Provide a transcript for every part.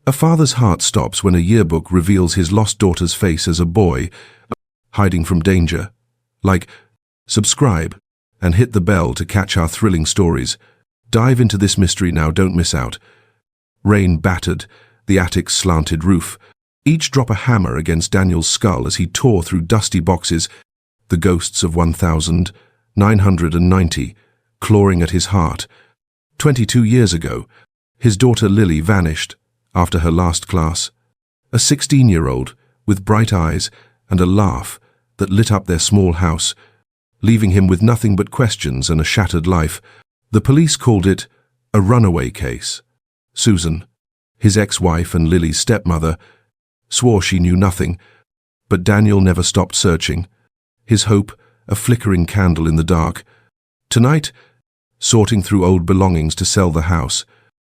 A father's heart stops when a yearbook reveals his lost daughter's face as a boy, hiding from danger. Like, subscribe, and hit the bell to catch our thrilling stories. Dive into this mystery now, don't miss out. Rain battered the attic's slanted roof. Each drop a hammer against Daniel's skull as he tore through dusty boxes, the ghosts of 1990 clawing at his heart. 22 years ago, his daughter Lily vanished after her last class. A 16-year-old with bright eyes and a laugh that lit up their small house, leaving him with nothing but questions and a shattered life. The police called it a runaway case. Susan, his ex-wife and Lily's stepmother, swore she knew nothing, but Daniel never stopped searching, his hope a flickering candle in the dark. Tonight, sorting through old belongings to sell the house,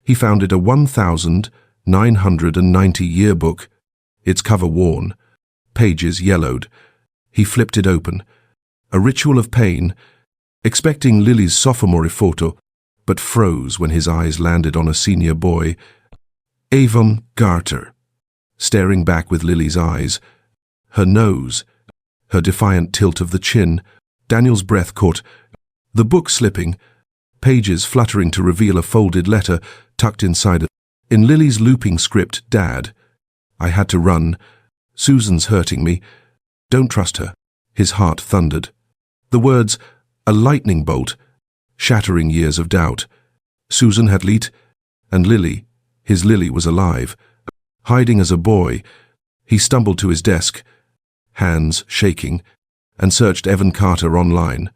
he found it a 1990 yearbook, its cover worn, pages yellowed. He flipped it open, a ritual of pain, expecting Lily's sophomore photo, but froze when his eyes landed on a senior boy, Avon Garter, staring back with Lily's eyes, her nose, her defiant tilt of the chin. Daniel's breath caught, the book slipping, pages fluttering to reveal a folded letter tucked inside it. In Lily's looping script, Dad, I had to run. Susan's hurting me. Don't trust her. His heart thundered. The words, a lightning bolt, shattering years of doubt. Susan had leet, and Lily, his Lily, was alive. Hiding as a boy, he stumbled to his desk, hands shaking, and searched Evan Carter online,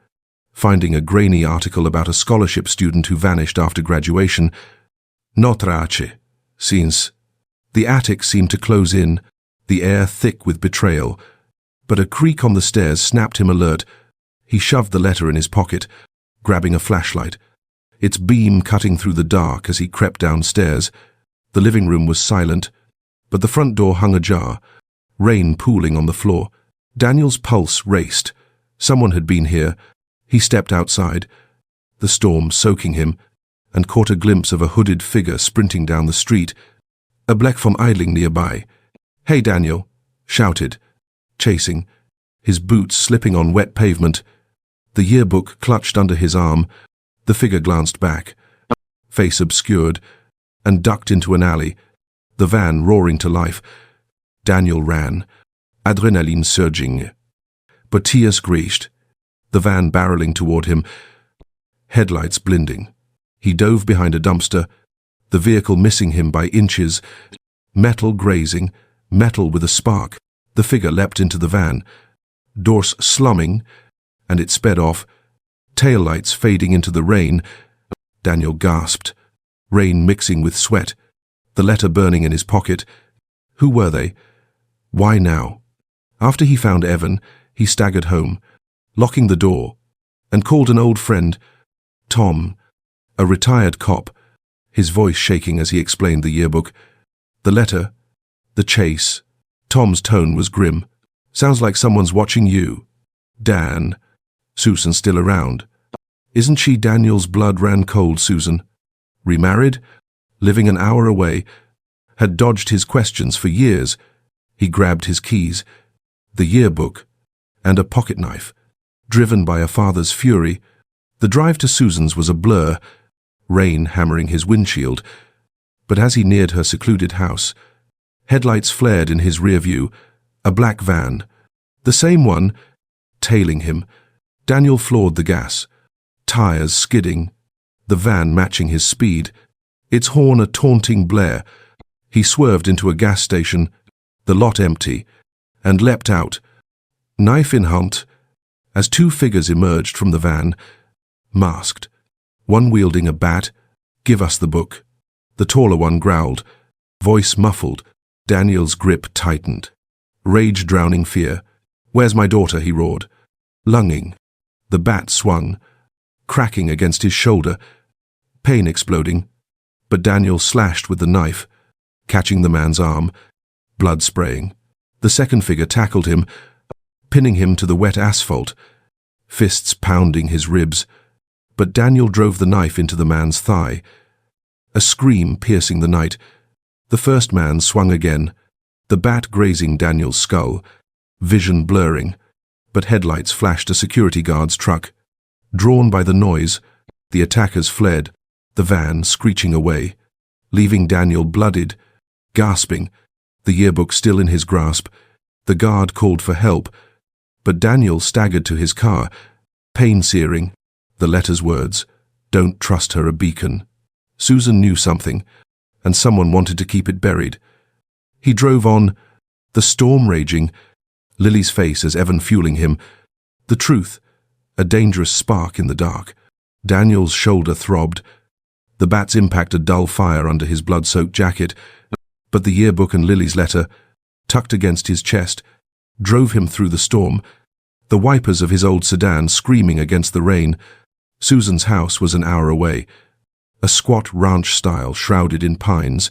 finding a grainy article about a scholarship student who vanished after graduation. Notrace, since. The attic seemed to close in, the air thick with betrayal, but a creak on the stairs snapped him alert. He shoved the letter in his pocket, grabbing a flashlight, its beam cutting through the dark as he crept downstairs. The living room was silent, but the front door hung ajar, rain pooling on the floor. Daniel's pulse raced. Someone had been here. He stepped outside, the storm soaking him, and caught a glimpse of a hooded figure sprinting down the street, a black from idling nearby. "Hey, Daniel," shouted, chasing, his boots slipping on wet pavement. The yearbook clutched under his arm. The figure glanced back, face obscured, and ducked into an alley, the van roaring to life. Daniel ran, adrenaline surging. But tears greased, the van barreling toward him, headlights blinding. He dove behind a dumpster, the vehicle missing him by inches, metal grazing, metal with a spark. The figure leapt into the van, doors slumming, and it sped off, taillights fading into the rain. Daniel gasped, rain mixing with sweat, the letter burning in his pocket. Who were they? Why now? After he found Evan, he staggered home, locking the door, and called an old friend, Tom, a retired cop, his voice shaking as he explained the yearbook. The letter, the chase. Tom's tone was grim. "Sounds like someone's watching you. Dan." "Susan still around?" "Isn't she?" Daniel's blood ran cold. Susan. Remarried? Living an hour away? Had dodged his questions for years. He grabbed his keys, the yearbook, and a pocket knife. Driven by a father's fury, the drive to Susan's was a blur, rain hammering his windshield. But as he neared her secluded house, headlights flared in his rear view, a black van, the same one, tailing him. Daniel floored the gas, tires skidding, the van matching his speed, its horn a taunting blare. He swerved into a gas station, the lot empty, and leapt out, knife in hand, as two figures emerged from the van, masked, one wielding a bat. "Give us the book." The taller one growled, voice muffled. Daniel's grip tightened, rage drowning fear. "Where's my daughter?" he roared, lunging. The bat swung, cracking against his shoulder, pain exploding, but Daniel slashed with the knife, catching the man's arm, blood spraying. The second figure tackled him, pinning him to the wet asphalt, fists pounding his ribs, but Daniel drove the knife into the man's thigh. A scream piercing the night, The first man swung again, the bat grazing Daniel's skull, vision blurring, but headlights flashed a security guard's truck. Drawn by the noise, the attackers fled, the van screeching away, leaving Daniel bloodied, gasping, the yearbook still in his grasp. The guard called for help, but Daniel staggered to his car, pain-searing, the letter's words, "Don't trust her, a beacon." Susan knew something, and someone wanted to keep it buried. He drove on, the storm raging, Lily's face as Evan fueling him. The truth, a dangerous spark in the dark. Daniel's shoulder throbbed. The bat's impact a dull fire under his blood-soaked jacket, but the yearbook and Lily's letter, tucked against his chest, drove him through the storm, the wipers of his old sedan screaming against the rain. Susan's house was an hour away, a squat ranch style shrouded in pines,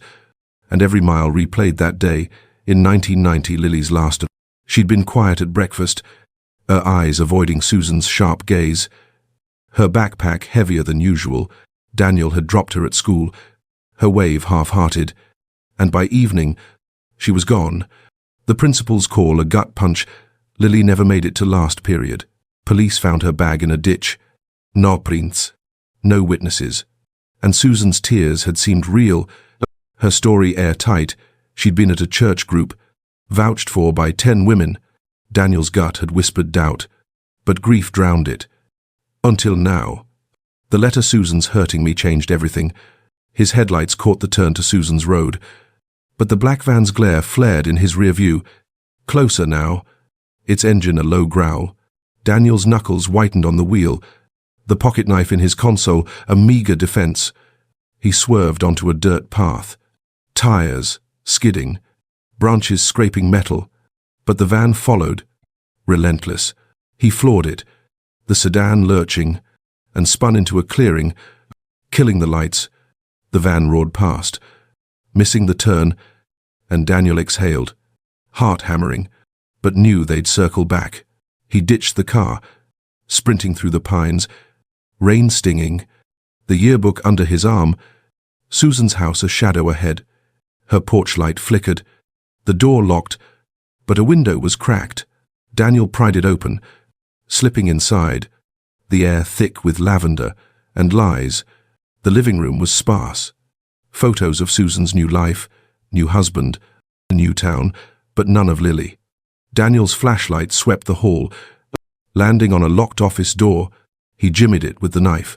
and every mile replayed that day, in 1990, Lily's last. She'd been quiet at breakfast, her eyes avoiding Susan's sharp gaze. Her backpack heavier than usual, Daniel had dropped her at school, her wave half-hearted, and by evening, she was gone. The principal's call a gut punch. Lily never made it to last period. Police found her bag in a ditch. No prints, no witnesses. And Susan's tears had seemed real, her story airtight. She'd been at a church group, vouched for by 10 women. Daniel's gut had whispered doubt, but grief drowned it. Until now. The letter "Susan's hurting me" changed everything. His headlights caught the turn to Susan's road, but the black van's glare flared in his rear view. Closer now, its engine a low growl. Daniel's knuckles whitened on the wheel, the pocket knife in his console a meager defense. He swerved onto a dirt path. Tires, skidding, branches scraping metal, but the van followed, relentless. He floored it, the sedan lurching, and spun into a clearing, killing the lights. The van roared past, missing the turn, and Daniel exhaled, heart hammering, but knew they'd circle back. He ditched the car, sprinting through the pines, rain stinging, the yearbook under his arm, Susan's house a shadow ahead. Her porch light flickered, the door locked, but a window was cracked. Daniel pried it open, slipping inside, the air thick with lavender and lies. The living room was sparse. Photos of Susan's new life, new husband, a new town, but none of Lily. Daniel's flashlight swept the hall. Landing on a locked office door, he jimmied it with the knife,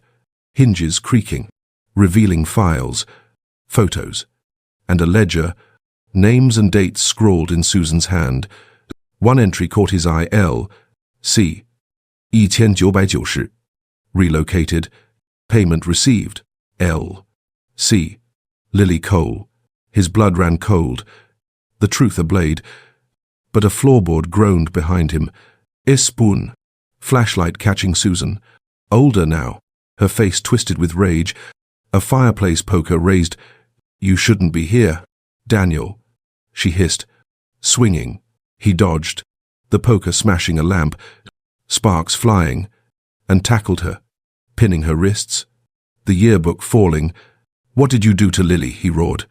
hinges creaking, revealing files, photos, and a ledger, names and dates scrawled in Susan's hand. One entry caught his eye. L. C. 1990. Relocated. Payment received. L. C. Lily Cole. His blood ran cold. The truth ablaid. But a floorboard groaned behind him. Spoon. Flashlight catching Susan. Older now, her face twisted with rage. A fireplace poker raised. "You shouldn't be here, Daniel," she hissed, swinging. He dodged, the poker smashing a lamp, sparks flying, and tackled her, pinning her wrists. The yearbook falling. "What did you do to Lily?" he roared.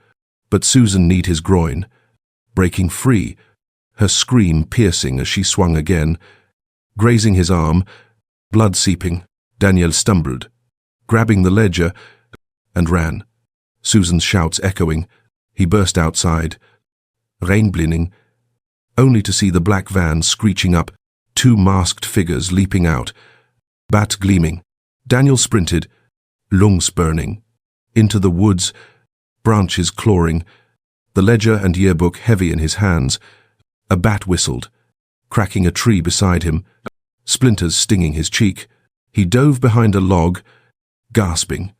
But Susan kneed his groin, breaking free, her scream piercing as she swung again. Grazing his arm, blood seeping, Daniel stumbled, grabbing the ledger, and ran. Susan's shouts echoing. He burst outside, rain-blinning, only to see the black van screeching up, 2 masked figures leaping out, bat gleaming. Daniel sprinted, lungs burning, into the woods, branches clawing, the ledger and yearbook heavy in his hands. A bat whistled, cracking a tree beside him, splinters stinging his cheek. He dove behind a log, gasping.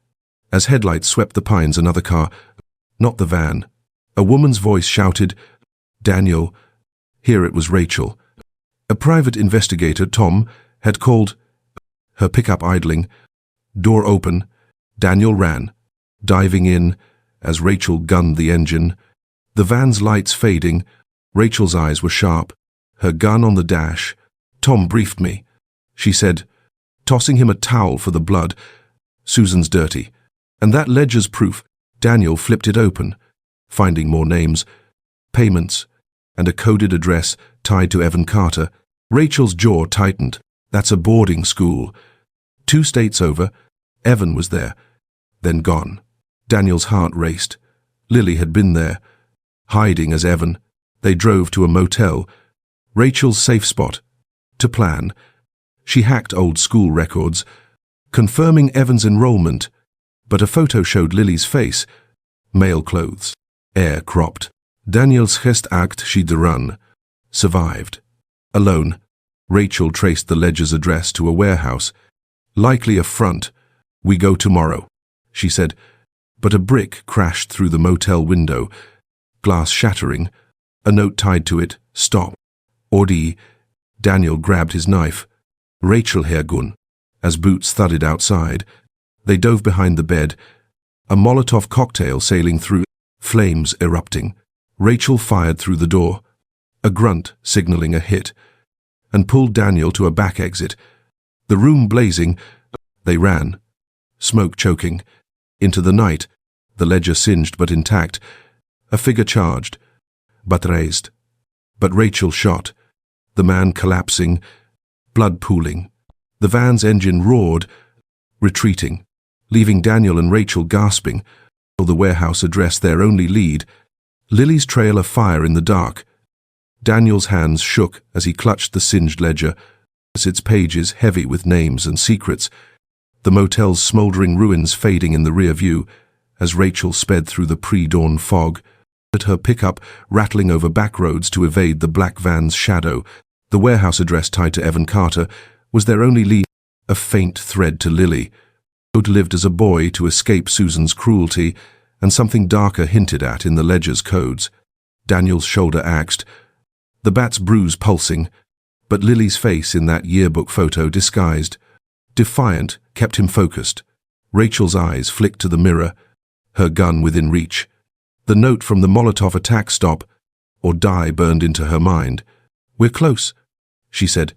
As headlights swept the pines, another car, not the van. A woman's voice shouted, "Daniel." Here it was Rachel. A private investigator, Tom, had called. Her pickup idling, door open. Daniel ran, diving in as Rachel gunned the engine. The van's lights fading. Rachel's eyes were sharp, her gun on the dash. "Tom briefed me," she said, tossing him a towel for the blood. "Susan's dirty. And that ledger's proof." Daniel flipped it open. finding more names, payments, and a coded address tied to Evan Carter. Rachel's jaw tightened. That's a boarding school. 2 states over, Evan was there, then gone. Daniel's heart raced. Lily had been there, hiding as Evan. They drove to a motel, Rachel's safe spot. To plan, she hacked old school records, confirming Evan's enrollment, but a photo showed Lily's face, male clothes, hair cropped. Daniel's Gestacht she'd run, survived. Alone, Rachel traced the ledger's address to a warehouse. Likely a front. We go tomorrow, she said, but a brick crashed through the motel window, glass shattering, a note tied to it, stop. Ordi. Daniel grabbed his knife. Rachel Hergun. As boots thudded outside, they dove behind the bed, a Molotov cocktail sailing through, flames erupting. Rachel fired through the door, a grunt signaling a hit, and pulled Daniel to a back exit. The room blazing, they ran, smoke choking. Into the night, the ledger singed but intact, a figure charged, but raised. But Rachel shot, the man collapsing, blood pooling. The van's engine roared, retreating, leaving Daniel and Rachel gasping. The warehouse address their only lead, Lily's trail of fire in the dark. Daniel's hands shook as he clutched the singed ledger, its pages heavy with names and secrets, the motel's smoldering ruins fading in the rear view as Rachel sped through the pre-dawn fog, at her pickup rattling over back roads to evade the black van's shadow. The warehouse address tied to Evan Carter was their only lead, a faint thread to Lily, who'd lived as a boy to escape Susan's cruelty, and something darker hinted at in the ledger's codes. Daniel's shoulder axed, the bat's bruise pulsing, but Lily's face in that yearbook photo disguised, defiant, kept him focused. Rachel's eyes flicked to the mirror, her gun within reach. The note from the Molotov attack stop, or die burned into her mind. We're close, she said,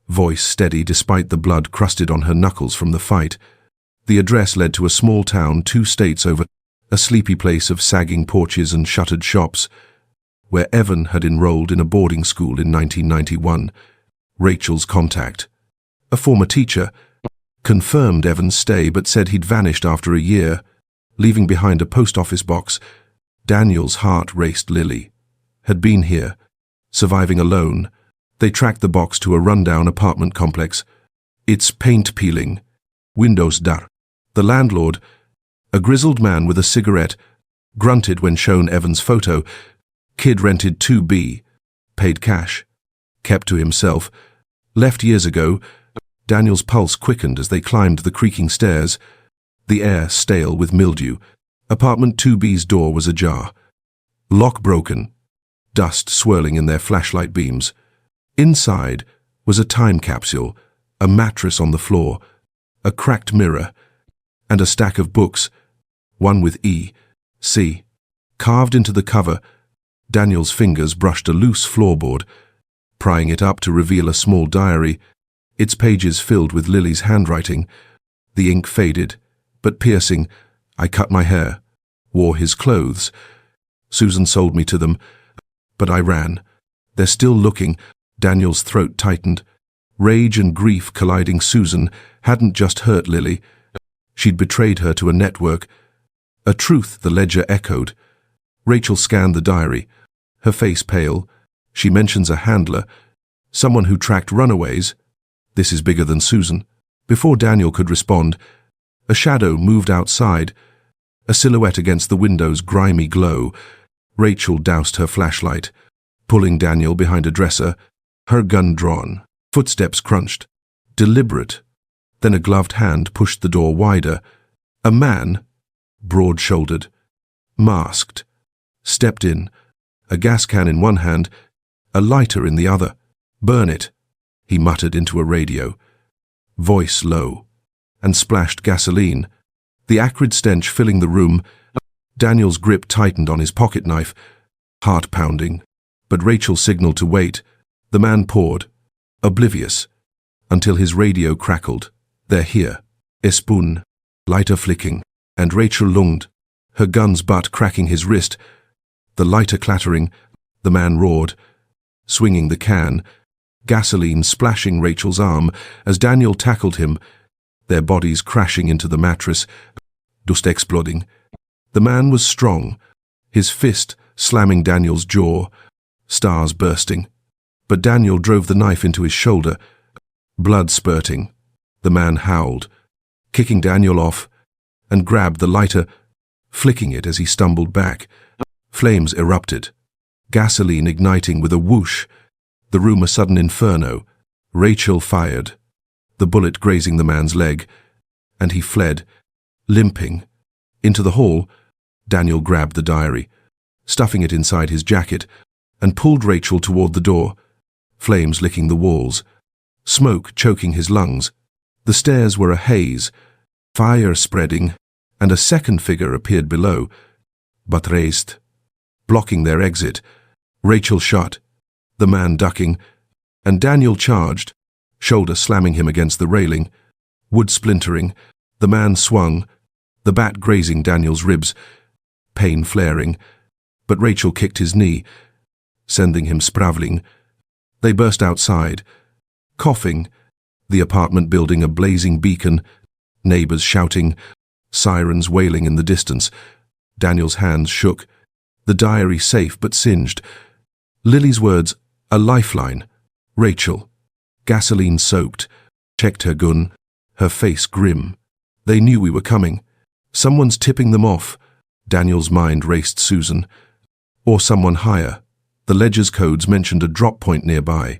voice steady despite the blood crusted on her knuckles from the fight. The address led to a small town 2 states over, a sleepy place of sagging porches and shuttered shops, where Evan had enrolled in a boarding school in 1991. Rachel's contact, a former teacher, confirmed Evan's stay but said he'd vanished after a year, leaving behind a post office box. Daniel's heart raced. Lily had been here, surviving alone. They tracked the box to a rundown apartment complex. Its paint peeling, windows dark. The landlord, a grizzled man with a cigarette, grunted when shown Evan's photo. Kid rented 2B, paid cash, kept to himself, left years ago. Daniel's pulse quickened as they climbed the creaking stairs, the air stale with mildew. Apartment 2B's door was ajar, lock broken, dust swirling in their flashlight beams. Inside was a time capsule, a mattress on the floor, a cracked mirror, and a stack of books, one with E, C, carved into the cover. Daniel's fingers brushed a loose floorboard, prying it up to reveal a small diary, its pages filled with Lily's handwriting. The ink faded, but piercing. I cut my hair, wore his clothes. Susan sold me to them, but I ran. They're still looking. Daniel's throat tightened. Rage and grief colliding. Susan hadn't just hurt Lily. She'd betrayed her to a network. A truth the ledger echoed. Rachel scanned the diary, her face pale. She mentions a handler, someone who tracked runaways. This is bigger than Susan. Before Daniel could respond, a shadow moved outside, a silhouette against the window's grimy glow. Rachel doused her flashlight, pulling Daniel behind a dresser, her gun drawn. Footsteps crunched, deliberate. Then a gloved hand pushed the door wider. A man, broad-shouldered, masked, stepped in, a gas can in one hand, a lighter in the other. Burn it, he muttered into a radio, voice low, and splashed gasoline, the acrid stench filling the room. Daniel's grip tightened on his pocket knife, heart pounding, but Rachel signaled to wait. The man poured, oblivious, until his radio crackled. They're here. Espun, lighter flicking, and Rachel lunged, her gun's butt cracking his wrist. The lighter clattering, the man roared, swinging the can, gasoline splashing Rachel's arm as Daniel tackled him, their bodies crashing into the mattress, dust exploding. The man was strong, his fist slamming Daniel's jaw, stars bursting. But Daniel drove the knife into his shoulder, blood spurting. The man howled, kicking Daniel off, and grabbed the lighter, flicking it as he stumbled back. Flames erupted, gasoline igniting with a whoosh, the room a sudden inferno. Rachel fired, the bullet grazing the man's leg, and he fled, limping. Into the hall, Daniel grabbed the diary, stuffing it inside his jacket, and pulled Rachel toward the door, flames licking the walls, smoke choking his lungs. The stairs were a haze, fire spreading, and a second figure appeared below, but raised, blocking their exit. Rachel shot, the man ducking, and Daniel charged, shoulder slamming him against the railing, wood splintering. The man swung, the bat grazing Daniel's ribs, pain flaring, but Rachel kicked his knee, sending him spraveling. They burst outside, coughing, the apartment building a blazing beacon, neighbors shouting, sirens wailing in the distance. Daniel's hands shook, the diary safe but singed. Lily's words, a lifeline. Rachel, gasoline-soaked, checked her gun, her face grim. They knew we were coming. Someone's tipping them off. Daniel's mind raced Susan. Or someone higher. The ledger's codes mentioned a drop point nearby,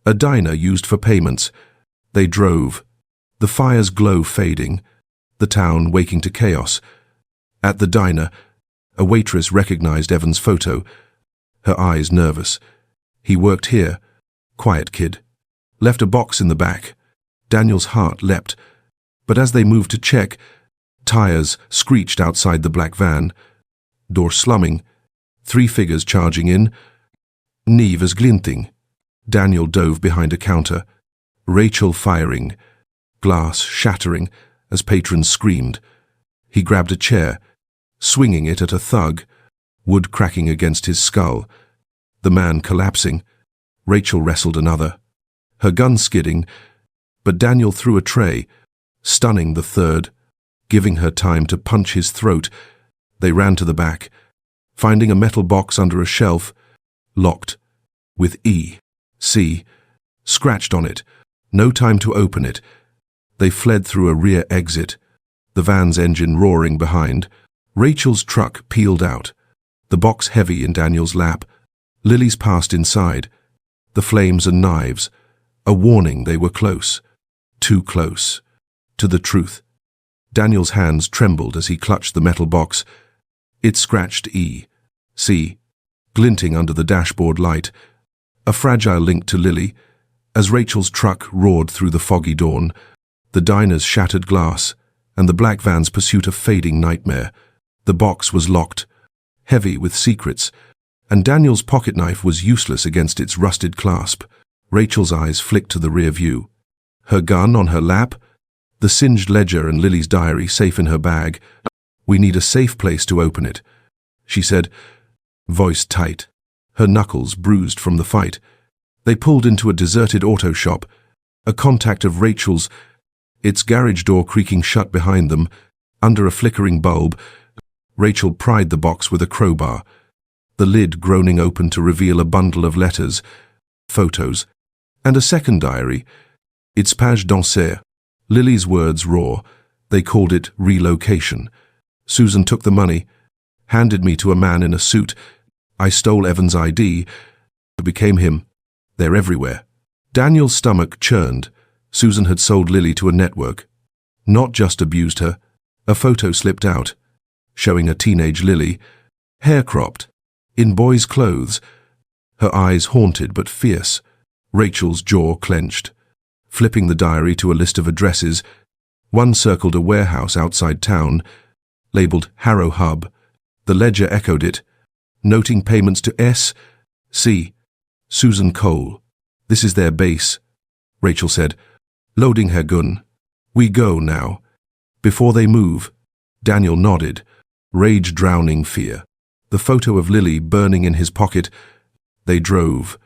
a diner used for payments. They drove, the fire's glow fading, the town waking to chaos. At the diner, a waitress recognized Evan's photo, her eyes nervous. He worked here, quiet kid. Left a box in the back. Daniel's heart leapt, but as they moved to check, tires screeched outside the black van, door slumming, 3 figures charging in, Nevers glinting. Daniel dove behind a counter, Rachel firing, glass shattering as patrons screamed. He grabbed a chair, swinging it at a thug, wood cracking against his skull. The man collapsing. Rachel wrestled another, her gun skidding, but Daniel threw a tray, stunning the third, giving her time to punch his throat. They ran to the back, finding a metal box under a shelf, locked, with E.C. scratched on it. No time to open it. They fled through a rear exit, the van's engine roaring behind. Rachel's truck peeled out, the box heavy in Daniel's lap. Lily's passed inside, the flames and knives, a warning they were close, too close, to the truth. Daniel's hands trembled as he clutched the metal box. It scratched E.C., glinting under the dashboard light, a fragile link to Lily. As Rachel's truck roared through the foggy dawn, the diner's shattered glass, and the black van's pursuit a fading nightmare. The box was locked, heavy with secrets, and Daniel's pocketknife was useless against its rusted clasp. Rachel's eyes flicked to the rear view. Her gun on her lap, the singed ledger and Lily's diary safe in her bag. "We need a safe place to open it," she said, voice tight, her knuckles bruised from the fight. They pulled into a deserted auto shop, a contact of Rachel's, its garage door creaking shut behind them. Under a flickering bulb, Rachel pried the box with a crowbar, the lid groaning open to reveal a bundle of letters, photos, and a second diary, its page danseur. Lily's words raw. They called it relocation. Susan took the money, handed me to a man in a suit. I stole Evan's ID. It became him. They're everywhere. Daniel's stomach churned. Susan had sold Lily to a network. Not just abused her. A photo slipped out, showing a teenage Lily, hair cropped, in boy's clothes, her eyes haunted but fierce. Rachel's jaw clenched. Flipping the diary to a list of addresses, one circled a warehouse outside town, labeled Harrow Hub. The ledger echoed it, noting payments to S.C. Susan Cole. "This is their base," Rachel said, loading her gun. "We go now." Before they move, Daniel nodded, rage drowning fear. the photo of Lily burning in his pocket. They drove.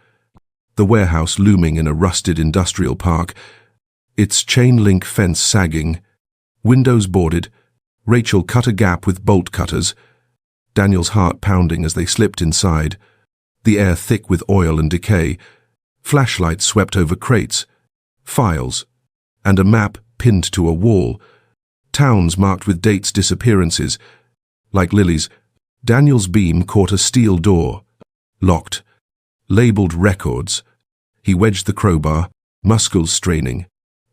The warehouse looming in a rusted industrial park, its chain-link fence sagging, windows boarded. Rachel cut a gap with bolt cutters, Daniel's heart pounding as they slipped inside, the air thick with oil and decay. Flashlights swept over crates, files, and a map pinned to a wall. Towns marked with dates, disappearances. Like Lily's, Daniel's beam caught a steel door, locked, labeled records. He wedged the crowbar, muscles straining,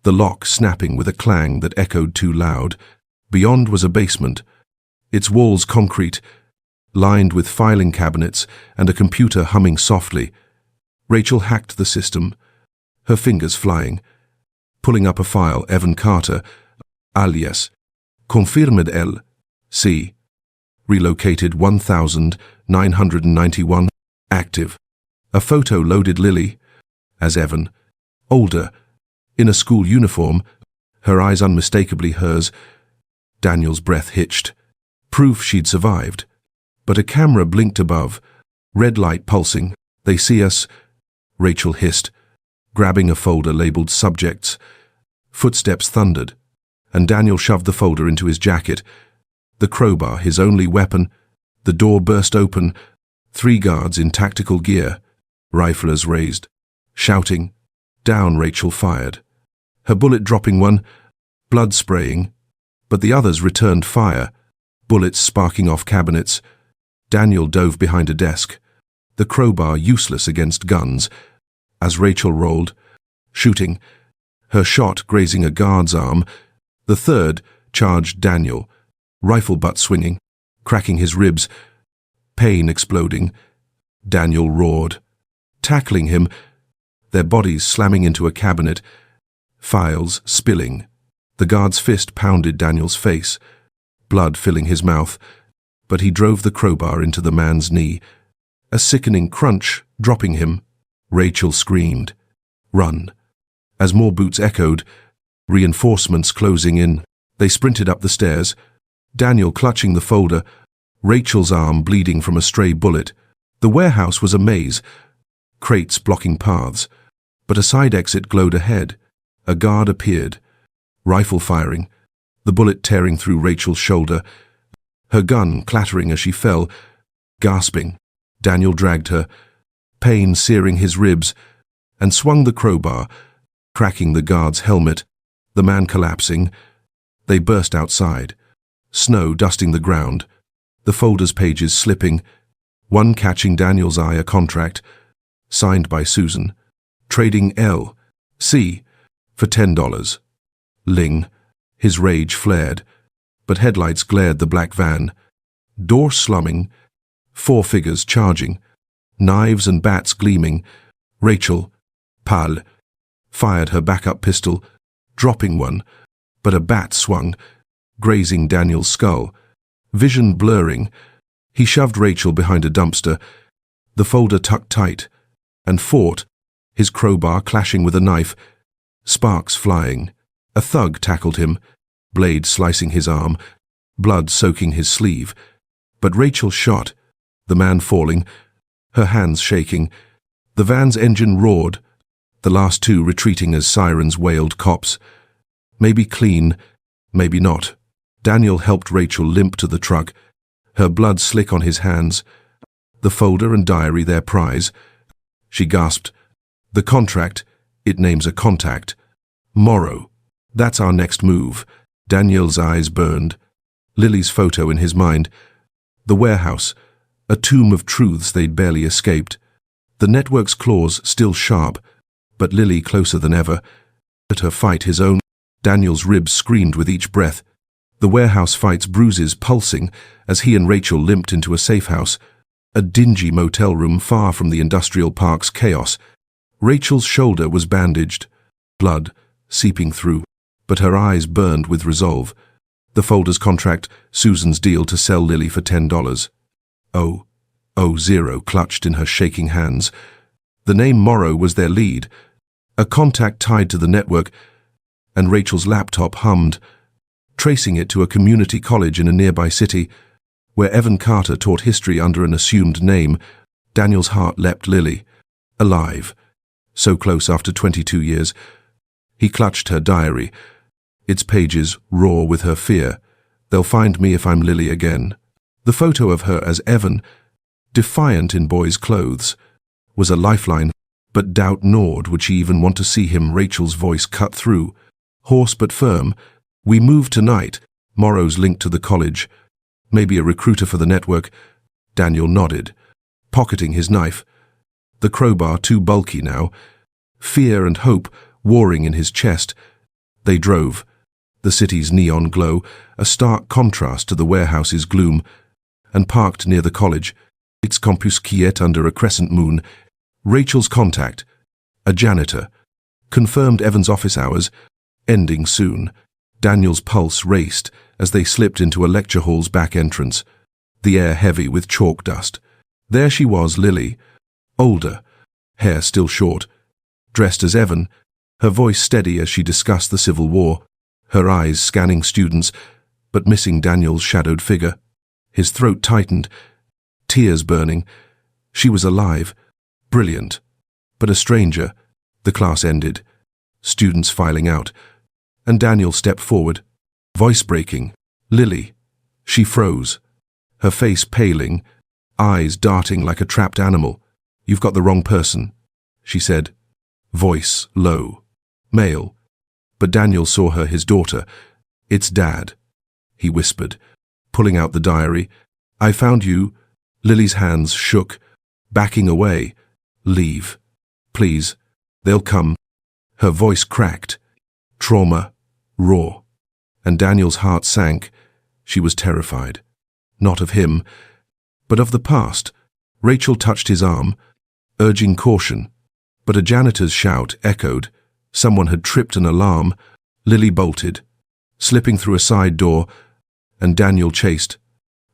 the lock snapping with a clang that echoed too loud. Beyond was a basement, its walls concrete, lined with filing cabinets and a computer humming softly. Rachel hacked the system, her fingers flying, pulling up a file. Evan Carter, alias Confirmed L.C. Relocated 1991. Active. A photo loaded Lily as Evan, older, in a school uniform, her eyes unmistakably hers. Daniel's breath hitched. Proof she'd survived. But a camera blinked above, red light pulsing. They see us, Rachel hissed, grabbing a folder labeled Subjects. Footsteps thundered, and Daniel shoved the folder into his jacket. The crowbar, his only weapon. The door burst open. 3 guards in tactical gear, riflers raised, shouting. Down Rachel fired, her bullet dropping one, blood spraying, but the others returned fire, bullets sparking off cabinets. Daniel dove behind a desk, the crowbar useless against guns, as Rachel rolled, shooting, her shot grazing a guard's arm. The third charged Daniel, rifle butt swinging, cracking his ribs, pain exploding. Daniel roared, tackling him, their bodies slamming into a cabinet, files spilling. The guard's fist pounded Daniel's face, blood filling his mouth, but he drove the crowbar into the man's knee, a sickening crunch dropping him. Rachel screamed, "Run!" As more boots echoed, reinforcements closing in. They sprinted up the stairs, Daniel clutching the folder, Rachel's arm bleeding from a stray bullet. The warehouse was a maze, crates blocking paths, but a side exit glowed ahead. A guard appeared, rifle firing, the bullet tearing through Rachel's shoulder, her gun clattering as she fell. Gasping, Daniel dragged her, pain searing his ribs, and swung the crowbar, cracking the guard's helmet, the man collapsing. They burst outside, snow dusting the ground, the folder's pages slipping, one catching Daniel's eye. A contract, signed by Susan, trading L.C. for $10. Ling, his rage flared, but headlights glared the black van. Door slumming, 4 figures charging, knives and bats gleaming. Rachel, pale, fired her backup pistol, dropping one, but a bat swung, grazing Daniel's skull. Vision blurring, he shoved Rachel behind a dumpster, the folder tucked tight, and fought, his crowbar clashing with a knife, sparks flying. A thug tackled him, blade slicing his arm, blood soaking his sleeve. But Rachel shot, the man falling, her hands shaking. The van's engine roared, the last 2 retreating as sirens wailed. Cops. Maybe clean, maybe not. Daniel helped Rachel limp to the truck, her blood slick on his hands, the folder and diary their prize. She gasped, "The contract, it names a contact. Morrow. That's our next move." Daniel's eyes burned, Lily's photo in his mind. The warehouse, a tomb of truths they'd barely escaped. The network's claws still sharp, but Lily closer than ever. Let her fight his own. Daniel's ribs screamed with each breath. The warehouse fight's bruises pulsing as he and Rachel limped into a safe house, a dingy motel room far from the industrial park's chaos. Rachel's shoulder was bandaged, blood seeping through, but her eyes burned with resolve. The folder's contract, Susan's deal to sell Lily for $10. 000 clutched in her shaking hands. The name Morrow was their lead, a contact tied to the network, and Rachel's laptop hummed, tracing it to a community college in a nearby city. where Evan Carter taught history under an assumed name, Daniel's heart leapt. Lily, alive, so close after 22 years. He clutched her diary, its pages raw with her fear. They'll find me if I'm Lily again. The photo of her as Evan, defiant in boy's clothes, was a lifeline, but doubt gnawed. Would she even want to see him? Rachel's voice cut through, hoarse but firm. We move tonight. Morrow's linked to the college. Maybe a recruiter for the network. Daniel nodded, pocketing his knife. The crowbar too bulky now. Fear and hope warring in his chest. They drove. The city's neon glow, a stark contrast to the warehouse's gloom, and parked near the college, its campus quiet under a crescent moon. Rachel's contact, a janitor, confirmed Evan's office hours, ending soon. Daniel's pulse raced as they slipped into a lecture hall's back entrance, the air heavy with chalk dust. There she was, Lily, older, hair still short, dressed as Evan, her voice steady as she discussed the Civil War, her eyes scanning students, but missing Daniel's shadowed figure. His throat tightened, tears burning. She was alive, brilliant, but a stranger. The class ended, students filing out, and Daniel stepped forward, voice breaking. Lily. She froze, her face paling, eyes darting like a trapped animal. You've got the wrong person, she said, voice low, male. But Daniel saw her, his daughter. It's Dad, he whispered, pulling out the diary. I found you. Lily's hands shook, backing away. Leave, please. They'll come. Her voice cracked, trauma, raw. And Daniel's heart sank. She was terrified. Not of him, but of the past. Rachel touched his arm, urging caution. But a janitor's shout echoed. Someone had tripped an alarm. Lily bolted, slipping through a side door, and Daniel chased,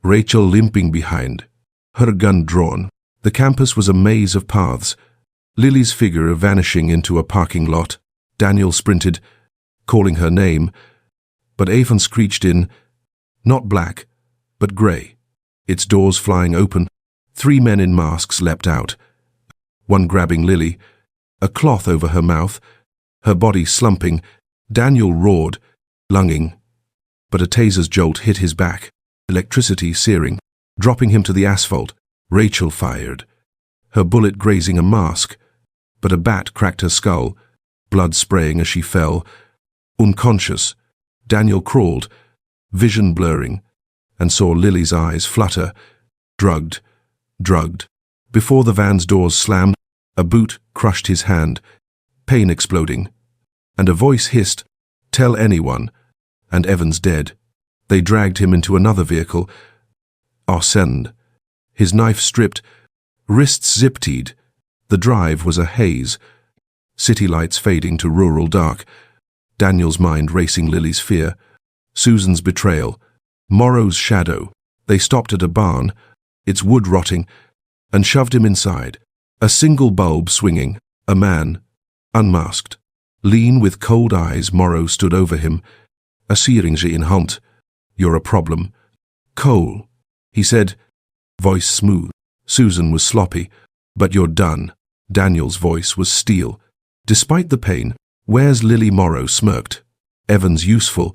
Rachel limping behind, her gun drawn. The campus was a maze of paths, Lily's figure vanishing into a parking lot. Daniel sprinted, calling her name, but Avon screeched in, not black, but grey, its doors flying open. 3 men in masks leapt out, one grabbing Lily, a cloth over her mouth, her body slumping. Daniel roared, lunging, but a taser's jolt hit his back, electricity searing, dropping him to the asphalt. Rachel fired, her bullet grazing a mask, but a bat cracked her skull, blood spraying as she fell. Unconscious, Daniel crawled, vision blurring, and saw Lily's eyes flutter. Drugged. Before the van's doors slammed, a boot crushed his hand, pain exploding, and a voice hissed, tell anyone, and Evan's dead. They dragged him into another vehicle. Arsène, his knife stripped, wrists zip-tied. The drive was a haze, city lights fading to rural dark. Daniel's mind racing Lily's fear, Susan's betrayal, Morrow's shadow. They stopped at a barn, its wood rotting, and shoved him inside. A single bulb swinging, a man, unmasked, lean with cold eyes. Morrow stood over him. A sieringe in Hunt. You're a problem. Cole, he said, voice smooth. Susan was sloppy. But you're done. Daniel's voice was steel. Despite the pain, where's Lily? Morrow smirked. Evan's useful,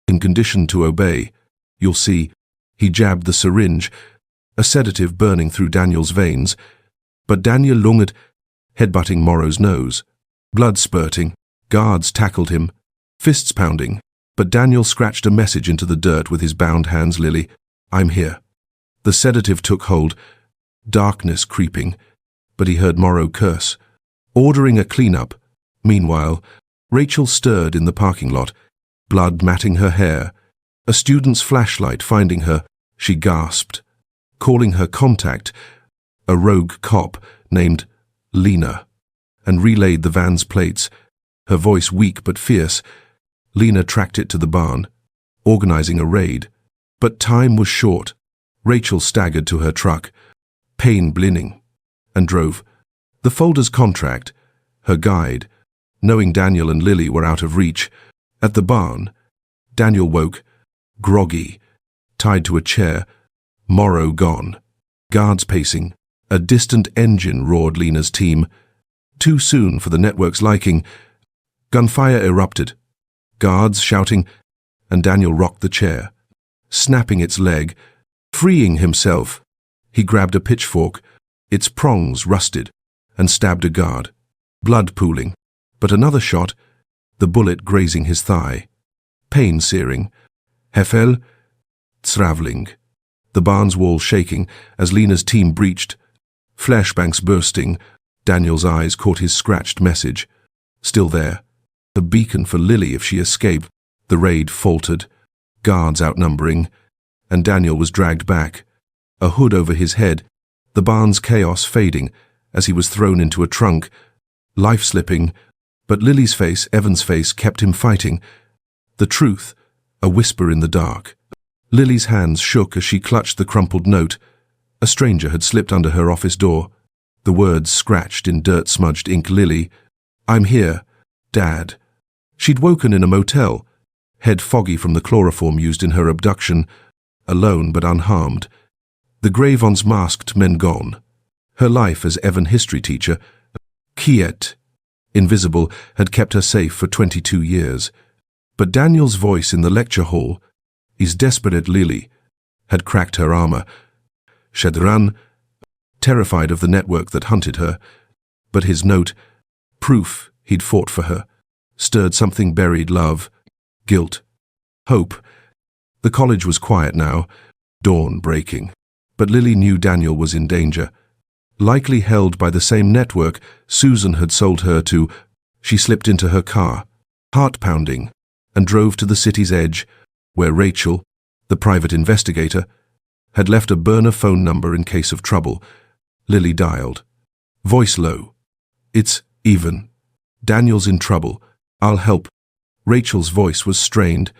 in condition to obey. You'll see. He jabbed the syringe, a sedative burning through Daniel's veins. But Daniel lunged, headbutting Morrow's nose. Blood spurting. Guards tackled him, fists pounding. But Daniel scratched a message into the dirt with his bound hands. Lily, I'm here. The sedative took hold, darkness creeping, but he heard Morrow curse, ordering a cleanup. Meanwhile, Rachel stirred in the parking lot, blood matting her hair. A student's flashlight finding her, she gasped, calling her contact, a rogue cop named Lena, and relayed the van's plates, her voice weak but fierce. Lena tracked it to the barn, organizing a raid. But time was short. Rachel staggered to her truck, pain blinning, and drove. The folder's contract, her guide, knowing Daniel and Lily were out of reach. At the barn, Daniel woke, groggy, tied to a chair, Morrow gone. Guards pacing. A distant engine roared Lena's team. Too soon for the network's liking. Gunfire erupted. Guards shouting, and Daniel rocked the chair, snapping its leg, freeing himself. He grabbed a pitchfork, its prongs rusted, and stabbed a guard. Blood pooling, but another shot, the bullet grazing his thigh. Pain searing. Hefel, Zravling. The barn's wall shaking as Lena's team breached. Flashbangs bursting. Daniel's eyes caught his scratched message. Still there. The beacon for Lily if she escaped. The raid faltered. Guards outnumbering. And Daniel was dragged back. A hood over his head. The barn's chaos fading as he was thrown into a trunk. Life slipping. But Lily's face, Evan's face, kept him fighting. The truth, a whisper in the dark. Lily's hands shook as she clutched the crumpled note. A stranger had slipped under her office door. The words scratched in dirt-smudged ink. Lily, I'm here, Dad. She'd woken in a motel, head foggy from the chloroform used in her abduction, alone but unharmed. The Gravon's masked men gone. Her life as Evan history teacher, Kiet, invisible, had kept her safe for 22 years. But Daniel's voice in the lecture hall, his desperate Lily, had cracked her armor. Shedran, terrified of the network that hunted her, but his note, proof he'd fought for her, stirred something buried: love, guilt, hope. The college was quiet now, dawn breaking. But Lily knew Daniel was in danger. Likely held by the same network Susan had sold her to. She slipped into her car, heart-pounding, and drove to the city's edge, where Rachel, the private investigator, had left a burner phone number in case of trouble. Lily dialed. Voice low. It's even. Daniel's in trouble. I'll help. Rachel's voice was strained,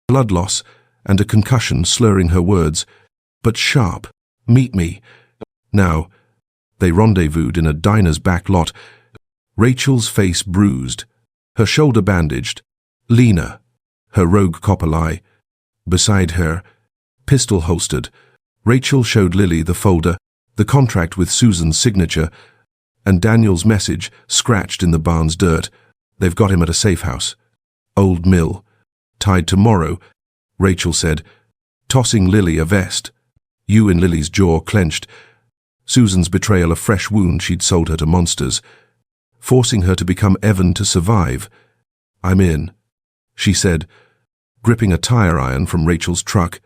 blood loss and a concussion slurring her words, but sharp. Meet me. Now. They rendezvoused in a diner's back lot. Rachel's face bruised, her shoulder bandaged. Lena, her rogue copper eye. Beside her, pistol holstered, Rachel showed Lily the folder, the contract with Susan's signature, and Daniel's message scratched in the barn's dirt. They've got him at a safe house. Old mill. Tied tomorrow, Rachel said, tossing Lily a vest. You in Lily's jaw clenched. Susan's betrayal a fresh wound she'd sold her to monsters, forcing her to become Evan to survive. I'm in, she said, gripping a tire iron from Rachel's truck,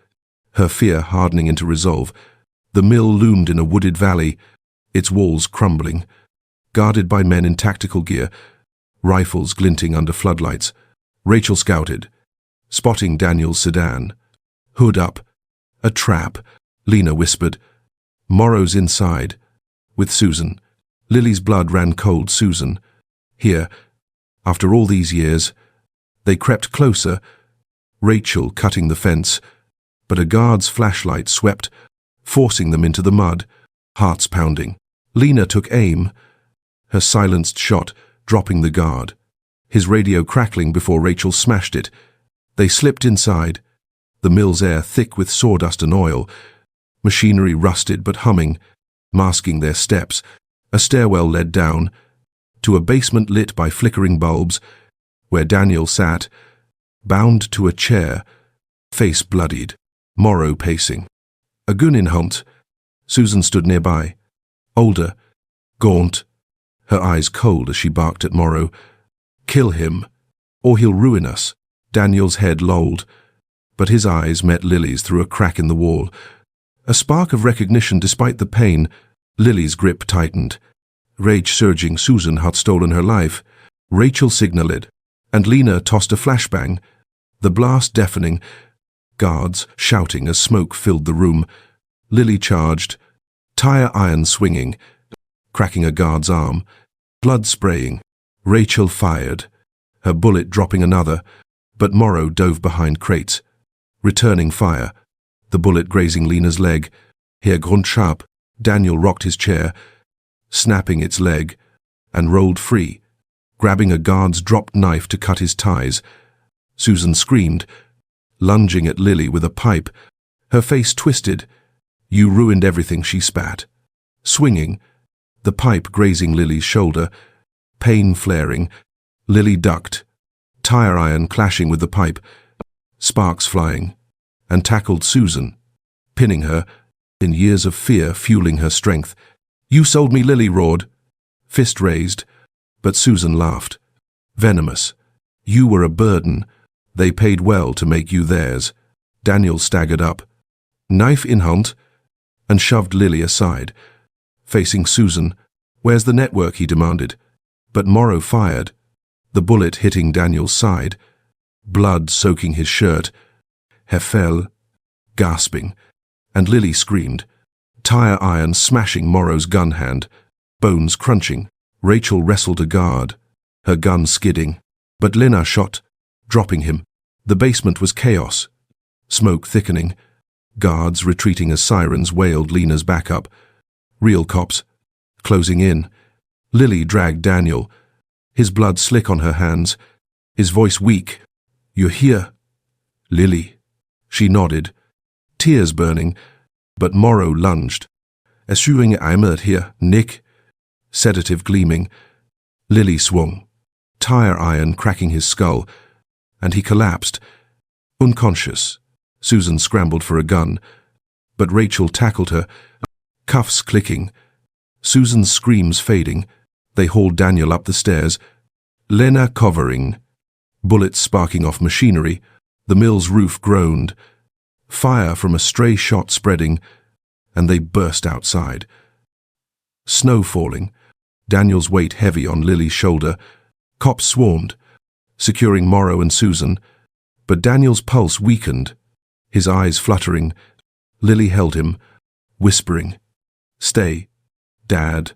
her fear hardening into resolve. The mill loomed in a wooded valley, its walls crumbling, guarded by men in tactical gear, rifles glinting under floodlights. Rachel scouted, spotting Daniel's sedan. Hood up. A trap, Lena whispered. Morrow's inside, with Susan. Lily's blood ran cold. Susan. Here, after all these years. They crept closer, Rachel cutting the fence, but a guard's flashlight swept, forcing them into the mud, hearts pounding. Lena took aim, her silenced shot dropping the guard, his radio crackling before Rachel smashed it. They slipped inside, the mill's air thick with sawdust and oil, machinery rusted but humming, masking their steps. A stairwell led down, to a basement lit by flickering bulbs, where Daniel sat, bound to a chair, face bloodied, Morrow pacing. A gun in hunt. Susan stood nearby, older, gaunt, her eyes cold as she barked at Morrow. Kill him, or he'll ruin us. Daniel's head lolled, but his eyes met Lily's through a crack in the wall. A spark of recognition despite the pain. Lily's grip tightened. Rage surging. Susan had stolen her life. Rachel signaled, and Lena tossed a flashbang. The blast deafening. Guards shouting as smoke filled the room. Lily charged, tire iron swinging, cracking a guard's arm, blood spraying. Rachel fired, her bullet dropping another, but Morrow dove behind crates, returning fire, the bullet grazing Lena's leg. Here Grundsharp. Daniel rocked his chair, snapping its leg, and rolled free, grabbing a guard's dropped knife to cut his ties. Susan screamed, lunging at Lily with a pipe, her face twisted, You ruined everything, she spat. Swinging, the pipe grazing Lily's shoulder, pain flaring, Lily ducked, tire iron clashing with the pipe, sparks flying, and tackled Susan, pinning her, in years of fear fueling her strength. You sold me, Lily roared, fist raised, but Susan laughed. Venomous. You were a burden. They paid well to make you theirs. Daniel staggered up, knife in hand, and shoved Lily aside. Facing Susan, "Where's the network?" he demanded. But Morrow fired, the bullet hitting Daniel's side, blood soaking his shirt. He fell, gasping, and Lily screamed, tire iron smashing Morrow's gun hand, bones crunching. Rachel wrestled a guard, her gun skidding, but Lina shot, dropping him. The basement was chaos, smoke thickening, guards retreating as sirens wailed Lina's backup. Real cops, closing in. Lily dragged Daniel, his blood slick on her hands, his voice weak. "You're here, Lily." She nodded, tears burning, but Morrow lunged. "Assuming I'm here, Nick." Sedative gleaming. Lily swung, tire iron cracking his skull, and he collapsed, unconscious. Susan scrambled for a gun, but Rachel tackled her, cuffs clicking. Susan's screams fading. They hauled Daniel up the stairs, Lena covering. Bullets sparking off machinery. The mill's roof groaned. Fire from a stray shot spreading, and they burst outside. Snow falling, Daniel's weight heavy on Lily's shoulder. Cops swarmed, securing Morrow and Susan, but Daniel's pulse weakened, his eyes fluttering. Lily held him, whispering, "Stay, Dad."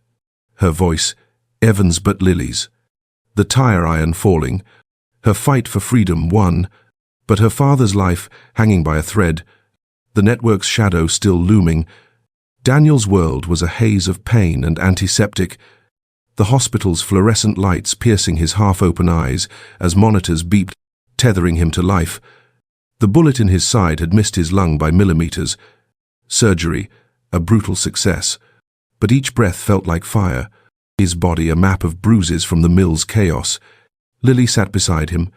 Her voice, Evan's but Lily's. The tire iron falling, her fight for freedom won, but her father's life hanging by a thread, the network's shadow still looming. Daniel's world was a haze of pain and antiseptic, the hospital's fluorescent lights piercing his half-open eyes as monitors beeped, tethering him to life. The bullet in his side had missed his lung by millimeters. Surgery, a brutal success, but each breath felt like fire, his body a map of bruises from the mill's chaos. Lily sat beside him,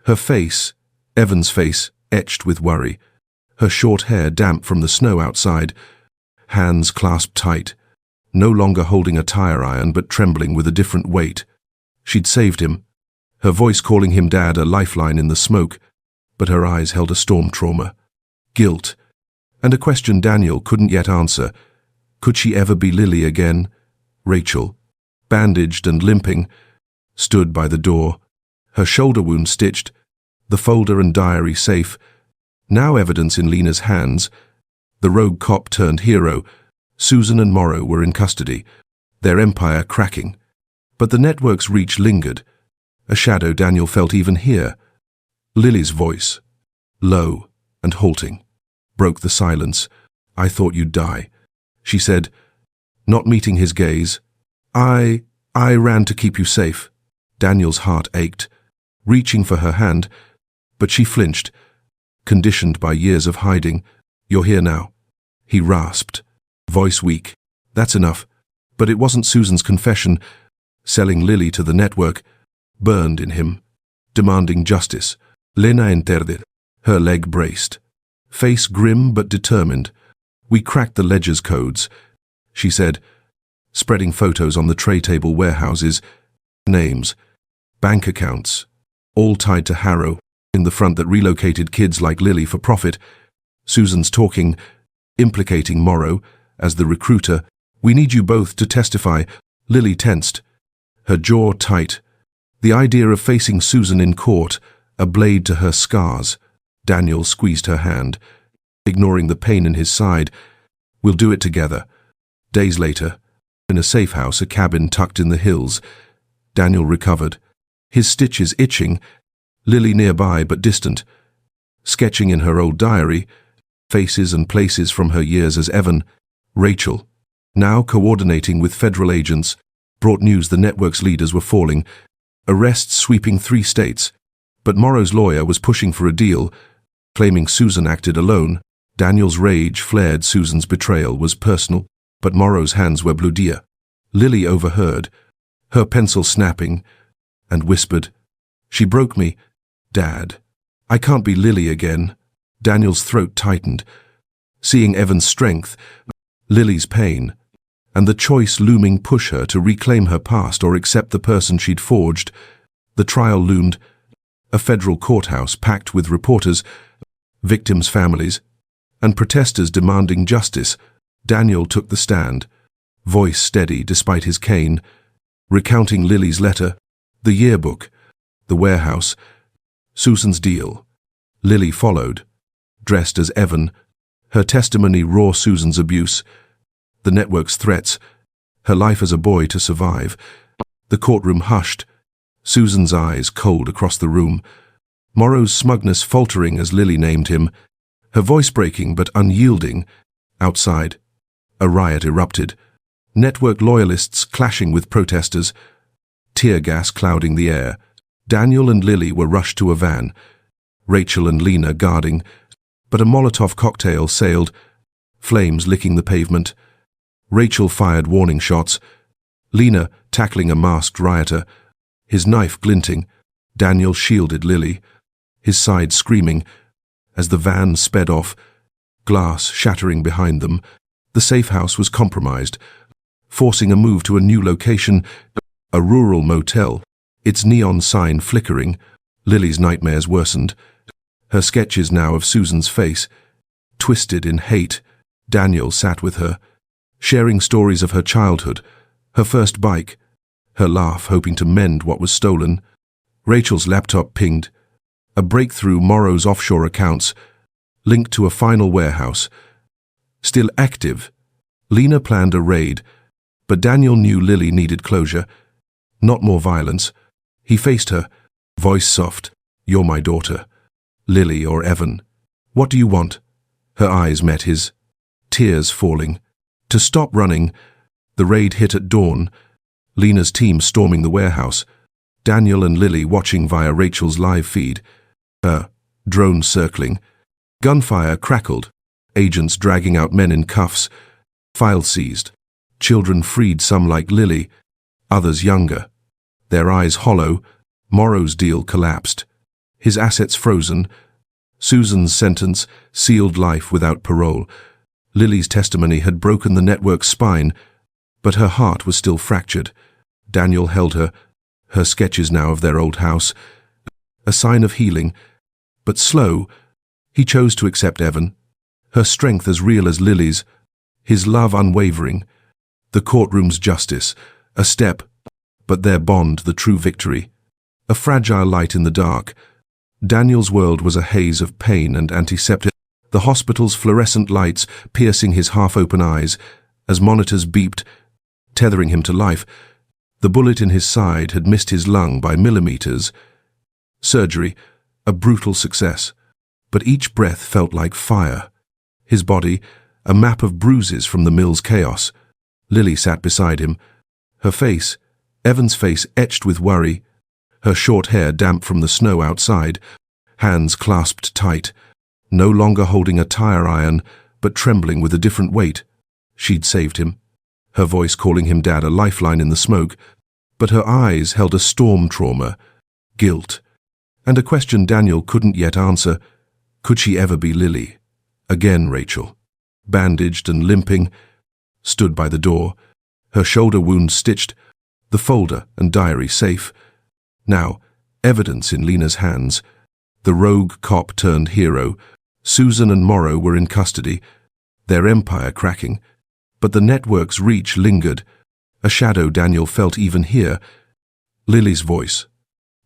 her face, Evan's face, etched with worry, her short hair damp from the snow outside, hands clasped tight, no longer holding a tire iron but trembling with a different weight. She'd saved him, her voice calling him Dad, a lifeline in the smoke, but her eyes held a storm trauma, guilt, and a question Daniel couldn't yet answer. Could she ever be Lily again? Rachel, bandaged and limping, stood by the door, her shoulder wound stitched, the folder and diary safe, now evidence in Lena's hands. The rogue cop turned hero. Susan and Morrow were in custody, their empire cracking. But the network's reach lingered, a shadow Daniel felt even here. Lily's voice, low and halting, broke the silence. "I thought you'd die," she said, not meeting his gaze. I ran to keep you safe." Daniel's heart ached, reaching for her hand, but she flinched, conditioned by years of hiding. "You're here now," he rasped, voice weak. "That's enough." But it wasn't Susan's confession. Selling Lily to the network burned in him, demanding justice. Lena entered, her leg braced, face grim but determined. "We cracked the ledger's codes," she said, spreading photos on the tray table. Warehouses, names, bank accounts, all tied to Harrow, in the front that relocated kids like Lily for profit. Susan's talking, implicating Morrow as the recruiter. "We need you both to testify." Lily tensed, her jaw tight. The idea of facing Susan in court, a blade to her scars. Daniel squeezed her hand, ignoring the pain in his side. "We'll do it together." Days later, in a safe house, a cabin tucked in the hills, Daniel recovered, his stitches itching, Lily nearby but distant, sketching in her old diary, faces and places from her years as Evan. Rachel, now coordinating with federal agents, brought news the network's leaders were falling, arrests sweeping 3 states. But Morrow's lawyer was pushing for a deal, claiming Susan acted alone. Daniel's rage flared. Susan's betrayal was personal, but Morrow's hands were bloodier. Lily overheard, her pencil snapping, and whispered, "She broke me, Dad. I can't be Lily again." Daniel's throat tightened, seeing Evan's strength, Lily's pain, and the choice looming push her to reclaim her past or accept the person she'd forged. The trial loomed, a federal courthouse packed with reporters, victims' families, and protesters demanding justice. Daniel took the stand, voice steady despite his cane, recounting Lily's letter, the yearbook, the warehouse, Susan's deal. Lily followed, dressed as Evan, her testimony raw. Susan's abuse, the network's threats, her life as a boy to survive. The courtroom hushed, Susan's eyes cold across the room, Morrow's smugness faltering as Lily named him, her voice breaking but unyielding. Outside, a riot erupted, network loyalists clashing with protesters, tear gas clouding the air. Daniel and Lily were rushed to a van, Rachel and Lena guarding, but a Molotov cocktail sailed, flames licking the pavement. Rachel fired warning shots, Lena tackling a masked rioter, his knife glinting. Daniel shielded Lily, his side screaming, as the van sped off, glass shattering behind them. The safe house was compromised, forcing a move to a new location, a rural motel, its neon sign flickering. Lily's nightmares worsened, her sketches now of Susan's face, twisted in hate. Daniel sat with her, sharing stories of her childhood, her first bike, her laugh hoping to mend what was stolen. Rachel's laptop pinged, a breakthrough. Morrow's offshore accounts, linked to a final warehouse, still active. Lena planned a raid, but Daniel knew Lily needed closure, not more violence. He faced her, voice soft, "You're my daughter. Lily or Evan. What do you want?" Her eyes met his, tears falling. To stop running. The raid hit at dawn, Lena's team storming the warehouse, Daniel and Lily watching via Rachel's live feed, her drone circling. Gunfire crackled, agents dragging out men in cuffs, files seized, children freed, some like Lily, others younger, their eyes hollow. Morrow's deal collapsed, his assets frozen, Susan's sentence sealed, life without parole. Lily's testimony had broken the network's spine, but her heart was still fractured. Daniel held her, her sketches now of their old house, a sign of healing, but slow. He chose to accept Evan, her strength as real as Lily's, his love unwavering. The courtroom's justice, a step, but their bond the true victory. A fragile light in the dark. Daniel's world was a haze of pain and antiseptic, the hospital's fluorescent lights piercing his half-open eyes as monitors beeped, tethering him to life. The bullet in his side had missed his lung by millimeters. Surgery, a brutal success, but each breath felt like fire. His body, a map of bruises from the mill's chaos. Lily sat beside him, her face, Evan's face, etched with worry, her short hair damp from the snow outside, hands clasped tight, no longer holding a tire iron, but trembling with a different weight. She'd saved him, her voice calling him Dad, a lifeline in the smoke, but her eyes held a storm trauma, guilt, and a question Daniel couldn't yet answer. Could she ever be Lily? Again Rachel, bandaged and limping, stood by the door, her shoulder wound stitched, the folder and diary safe. Now, evidence in Lena's hands. The rogue cop turned hero. Susan and Morrow were in custody, their empire cracking, but the network's reach lingered. A shadow Daniel felt even here. Lily's voice,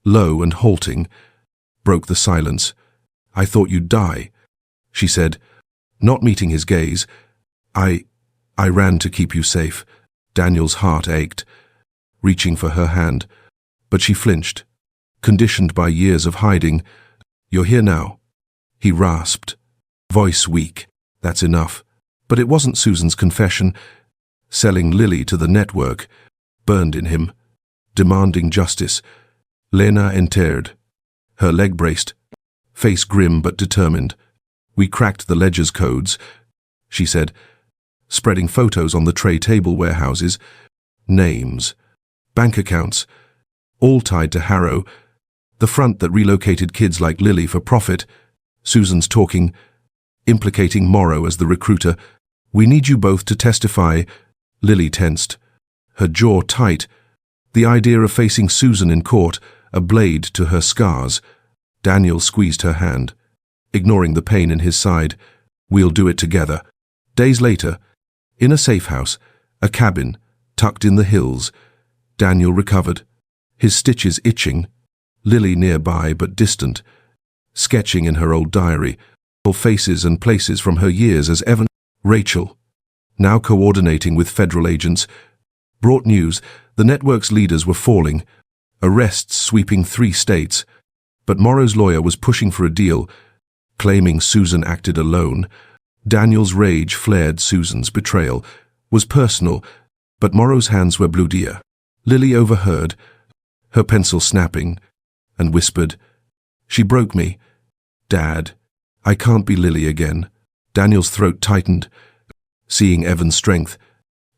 low and halting, broke the silence. "I thought you'd die," she said, not meeting his gaze. I ran to keep you safe." Daniel's heart ached, reaching for her hand, but she flinched, conditioned by years of hiding. "You're here now," he rasped, voice weak. That's enough. But it wasn't Susan's confession. Selling Lily to the network burned in him, demanding justice. Lena entered, her leg braced, face grim but determined. We cracked the ledger's codes, she said, spreading photos on the tray table warehouses, names, bank accounts, all tied to Harrow, the front that relocated kids like Lily for profit. Susan's talking, implicating Morrow as the recruiter. We need you both to testify. Lily tensed, her jaw tight, the idea of facing Susan in court, a blade to her scars. Daniel squeezed her hand, ignoring the pain in his side. We'll do it together. Days later, in a safe house, a cabin, tucked in the hills, Daniel recovered, his stitches itching, Lily nearby but distant, sketching in her old diary, all faces and places from her years as Evan. Rachel, now coordinating with federal agents, brought news the network's leaders were falling, arrests sweeping 3 states, but Morrow's lawyer was pushing for a deal, claiming Susan acted alone. Daniel's rage flared. Susan's betrayal was personal, but Morrow's hands were bloodier. Lily overheard, her pencil snapping, and whispered, "She broke me. Dad, I can't be Lily again." Daniel's throat tightened, seeing Evan's strength,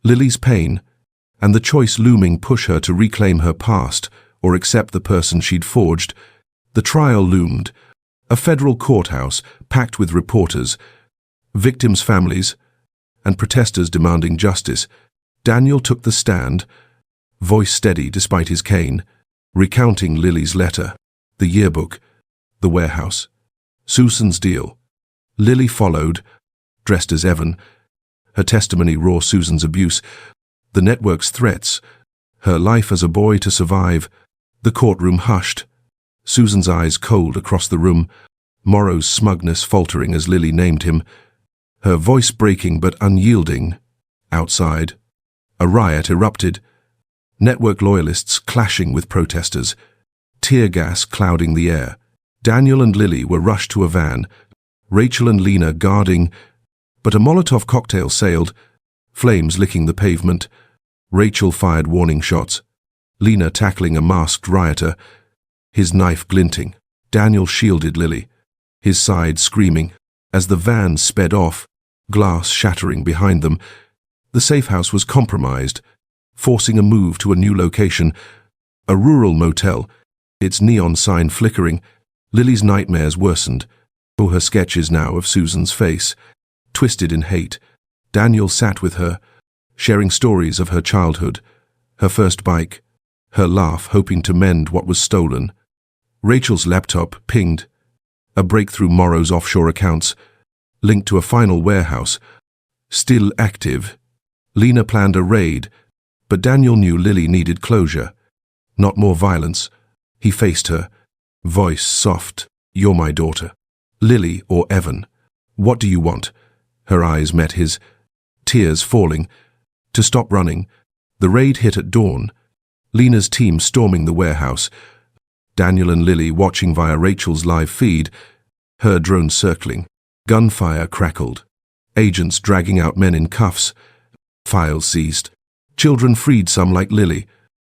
Lily's pain, and the choice looming push her to reclaim her past or accept the person she'd forged. The trial loomed, a federal courthouse packed with reporters, victims' families, and protesters demanding justice. Daniel took the stand, voice steady despite his cane, recounting Lily's letter, the yearbook, the warehouse, Susan's deal. Lily followed, dressed as Evan, her testimony raw. Susan's abuse, the network's threats, her life as a boy to survive. The courtroom hushed, Susan's eyes cold across the room, Morrow's smugness faltering as Lily named him, her voice breaking but unyielding. Outside, a riot erupted, network loyalists clashing with protesters, tear gas clouding the air. Daniel and Lily were rushed to a van, Rachel and Lena guarding, but a Molotov cocktail sailed, flames licking the pavement. Rachel fired warning shots, Lena tackling a masked rioter, his knife glinting. Daniel shielded Lily, his side screaming, as the van sped off, glass shattering behind them. The safe house was compromised, forcing a move to a new location, a rural motel, its neon sign flickering. Lily's nightmares worsened, her sketches now of Susan's face, twisted in hate. Daniel sat with her, sharing stories of her childhood, her first bike, her laugh hoping to mend what was stolen. Rachel's laptop pinged, a breakthrough. Morrow's offshore accounts, linked to a final warehouse, still active. Lena planned a raid, but Daniel knew Lily needed closure, not more violence. He faced her, voice soft, "You're my daughter. Lily or Evan? What do you want?" Her eyes met his, tears falling. To stop running, the raid hit at dawn, Lena's team storming the warehouse, Daniel and Lily watching via Rachel's live feed, her drone circling. Gunfire crackled, agents dragging out men in cuffs, files seized, children freed, some like Lily,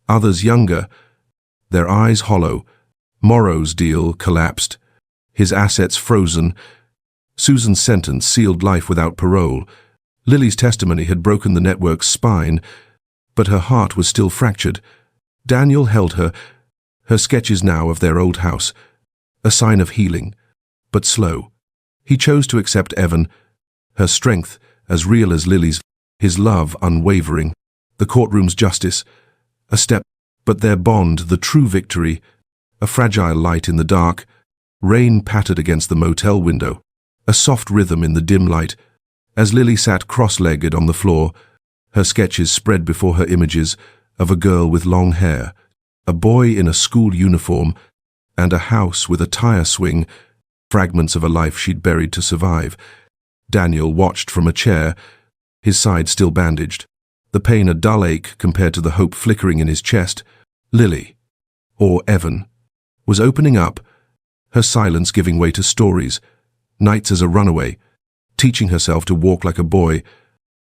others younger, their eyes hollow. Morrow's deal collapsed, his assets frozen. Susan's sentence sealed life without parole. Lily's testimony had broken the network's spine, but her heart was still fractured. Daniel held her, her sketches now of their old house, a sign of healing, but slow. He chose to accept Evan, her strength as real as Lily's, his love unwavering. The courtroom's justice, a step, but their bond, the true victory, a fragile light in the dark. Rain pattered against the motel window, a soft rhythm in the dim light, as Lily sat cross-legged on the floor, her sketches spread before her images of a girl with long hair, a boy in a school uniform, and a house with a tire swing, fragments of a life she'd buried to survive. Daniel watched from a chair, his side still bandaged, the pain a dull ache compared to the hope flickering in his chest. Lily, or Evan, was opening up, her silence giving way to stories, nights as a runaway, teaching herself to walk like a boy,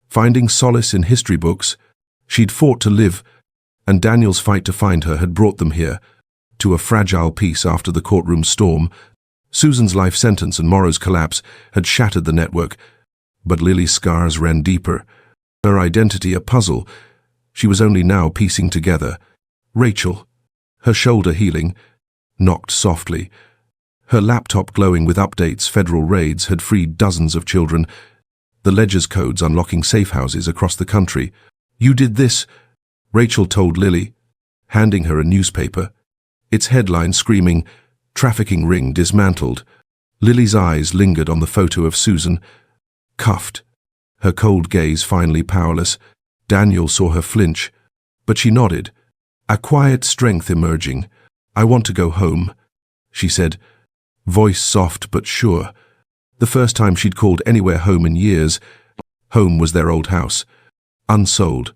finding solace in history books. She'd fought to live, and Daniel's fight to find her had brought them here, to a fragile peace after the courtroom storm. Susan's life sentence and Morrow's collapse had shattered the network, but Lily's scars ran deeper. Her identity a puzzle she was only now piecing together. Rachel, her shoulder healing, knocked softly. Her laptop glowing with updates. Federal raids had freed dozens of children. The ledger's codes unlocking safe houses across the country. "You did this," Rachel told Lily, handing her a newspaper. Its headline screaming, "Trafficking ring dismantled." Lily's eyes lingered on the photo of Susan, cuffed, her cold gaze finally powerless. Daniel saw her flinch, but she nodded, a quiet strength emerging. "I want to go home," she said, voice soft but sure. The first time she'd called anywhere home in years. Home was their old house, unsold,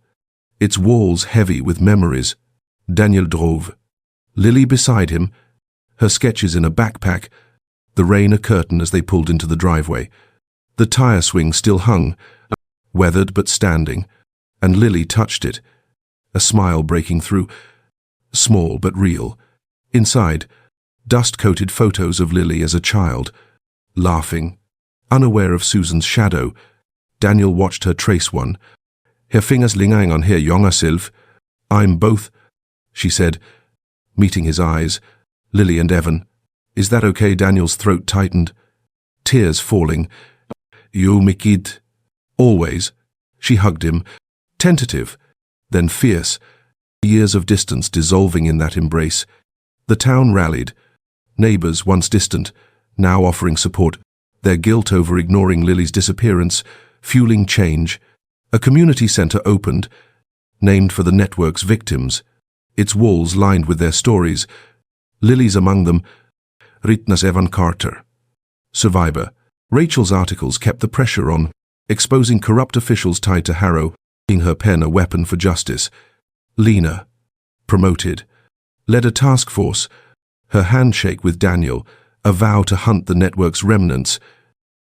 its walls heavy with memories. Daniel drove. Lily beside him, her sketches in a backpack, the rain a curtain as they pulled into the driveway. The tire swing still hung, weathered but standing, and Lily touched it, a smile breaking through, small but real. Inside, dust-coated photos of Lily as a child, laughing, unaware of Susan's shadow. Daniel watched her trace one. "Her fingers lingering on her younger self." "I'm both," she said, meeting his eyes. "Lily and Evan. Is that okay?" Daniel's throat tightened, tears falling. "You, me kid." "Always." She hugged him, tentative, then fierce, years of distance dissolving in that embrace. The town rallied, neighbors once distant, now offering support, their guilt over ignoring Lily's disappearance, fueling change. A community center opened, named for the network's victims, its walls lined with their stories. Lily's among them, written as Evan Carter. Survivor. Rachel's articles kept the pressure on, exposing corrupt officials tied to Harrow, making her pen a weapon for justice. Lena, promoted, led a task force, her handshake with Daniel, a vow to hunt the network's remnants.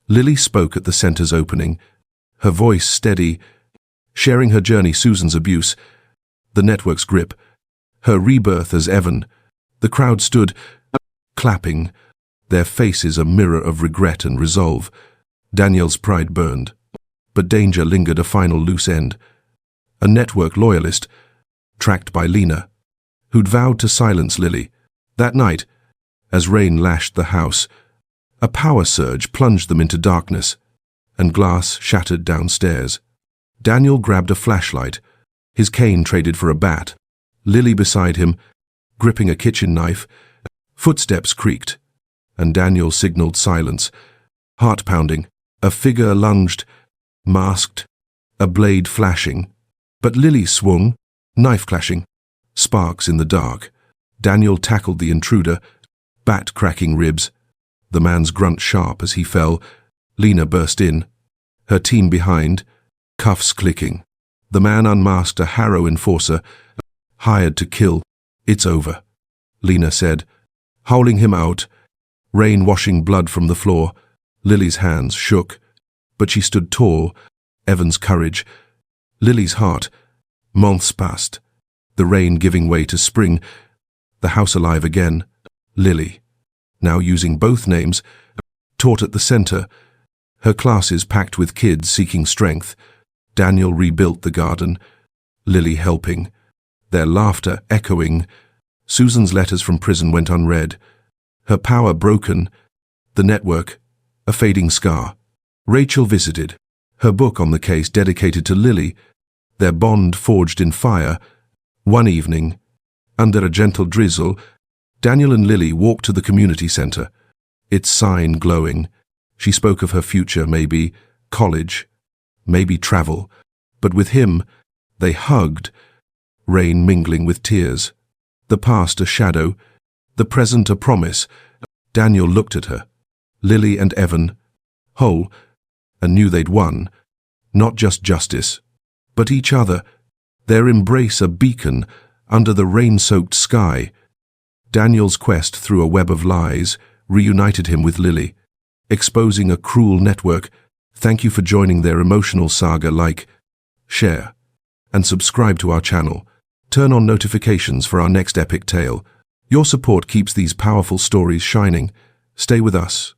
Lily spoke at the center's opening, her voice steady, sharing her journey. Susan's abuse, the network's grip, her rebirth as Evan. The crowd stood, clapping, their faces a mirror of regret and resolve. Daniel's pride burned, but danger lingered, a final loose end. A network loyalist, tracked by Lena, who'd vowed to silence Lily. That night, as rain lashed the house, a power surge plunged them into darkness, and glass shattered downstairs. Daniel grabbed a flashlight, his cane traded for a bat. Lily beside him, gripping a kitchen knife. Footsteps creaked, and Daniel signaled silence. Heart pounding, a figure lunged, masked, a blade flashing. But Lily swung, knife clashing, sparks in the dark. Daniel tackled the intruder, bat cracking ribs. The man's grunt sharp as he fell. Lena burst in, her team behind, cuffs clicking. The man unmasked, a Harrow enforcer, hired to kill. "It's over," Lena said, howling him out, rain washing blood from the floor. Lily's hands shook, but she stood tall. Evan's courage. Lily's heart. Months passed, the rain giving way to spring, the house alive again. Lily, now using both names, taught at the center, her classes packed with kids seeking strength. Daniel rebuilt the garden, Lily helping, their laughter echoing. Susan's letters from prison went unread, her power broken, the network, a fading scar. Rachel visited, her book on the case dedicated to Lily, their bond forged in fire. One evening, under a gentle drizzle, Daniel and Lily walked to the community center, its sign glowing. She spoke of her future, maybe college, maybe travel, but with him, they hugged, rain mingling with tears. The past a shadow, the present a promise. Daniel looked at her, Lily and Evan, whole, and knew they'd won, not just justice, but each other, their embrace a beacon under the rain-soaked sky. Daniel's quest through a web of lies reunited him with Lily, exposing a cruel network. Thank you for joining their emotional saga. Like, share, and subscribe to our channel. Turn on notifications for our next epic tale. Your support keeps these powerful stories shining. Stay with us.